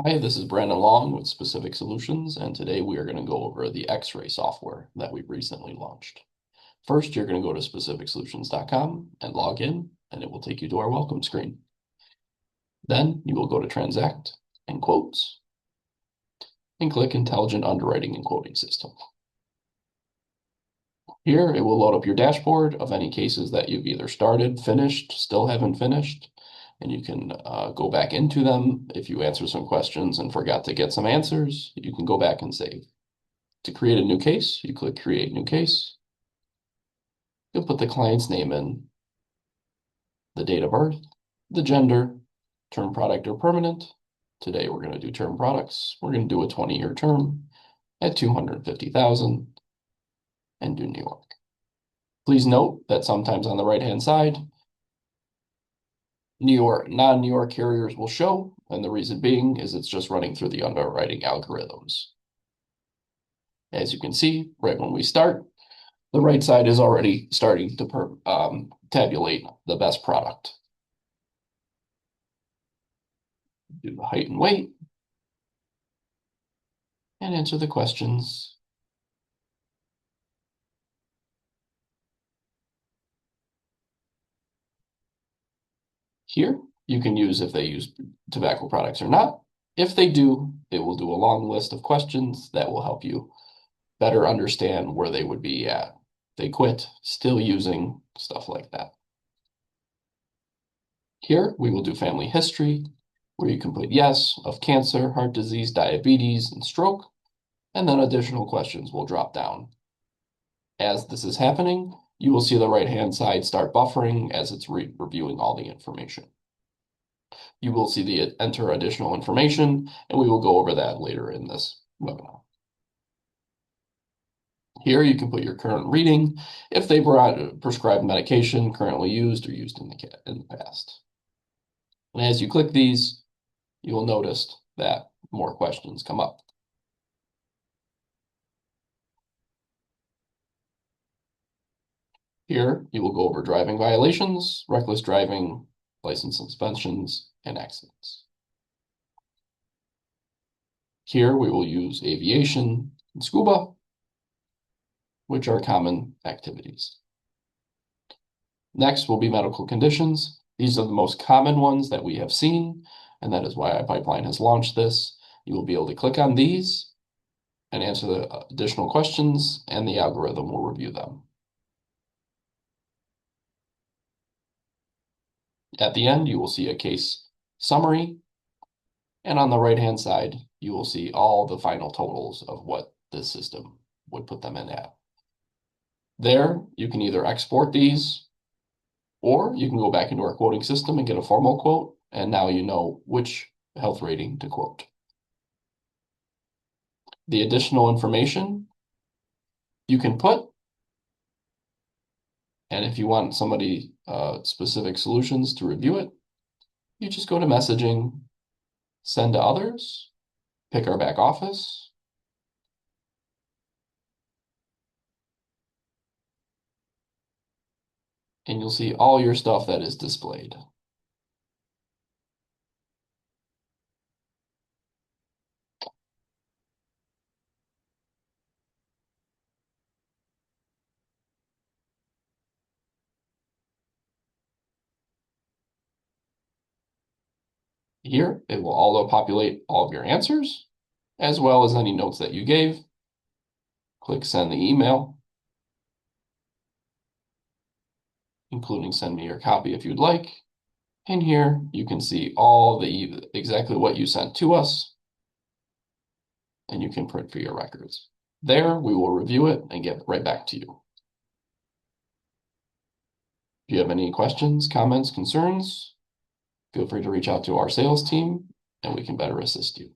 Hi, this is Brandon Long with Specific Solutions, and today we are going to go over the X-ray software that we've recently launched. First, you're going to go to specificsolutions.com and log in, and it will take you to our welcome screen. Then you will go to Transact and Quotes, and click Intelligent Underwriting and Quoting System. Here, it will load up your dashboard of any cases that you've either started, finished, still haven't finished, and you can go back into them. If you answer some questions and forgot to get some answers, you can go back and save. To create a new case, you click Create New Case. You'll put the client's name in, the date of birth, the gender, term product or permanent. Today we're going to do term products. We're going to do a 20-year term at $250,000 and do New York. Please note that sometimes on the right-hand side, non-New York carriers will show, and the reason being is it's just running through the underwriting algorithms. As you can see, right when we start, the right side is already starting to tabulate the best product. Do the height and weight, and answer the questions. Here, you can use if they use tobacco products or not. If they do, it will do a long list of questions that will help you better understand where they would be at. They quit, still using, stuff like that. Here, we will do family history, where you can put yes of cancer, heart disease, diabetes, and stroke, and then additional questions will drop down. As this is happening, you will see the right-hand side start buffering as it's reviewing all the information. You will see the enter additional information, and we will go over that later in this webinar. Here you can put your current reading, if they prescribed medication currently used or used in the past. And as you click these, you will notice that more questions come up. Here, you will go over driving violations, reckless driving, license suspensions, and accidents. Here, we will use aviation and scuba, which are common activities. Next will be medical conditions. These are the most common ones that we have seen, and that is why iPipeline has launched this. You will be able to click on these and answer the additional questions, and the algorithm will review them. At the end, you will see a case summary, and on the right-hand side, you will see all the final totals of what this system would put them in at. There, you can either export these, or you can go back into our quoting system and get a formal quote, and now you know which health rating to quote. The additional information you can put, and if you want somebody specific solutions to review it, you just go to messaging, send to others, pick our back office, and you'll see all your stuff that is displayed. Here, it will auto-populate all of your answers, as well as any notes that you gave. Click send the email, including send me your copy if you'd like. And here you can see all exactly what you sent to us, and you can print for your records. There, we will review it and get right back to you. If you have any questions, comments, concerns, feel free to reach out to our sales team, and we can better assist you.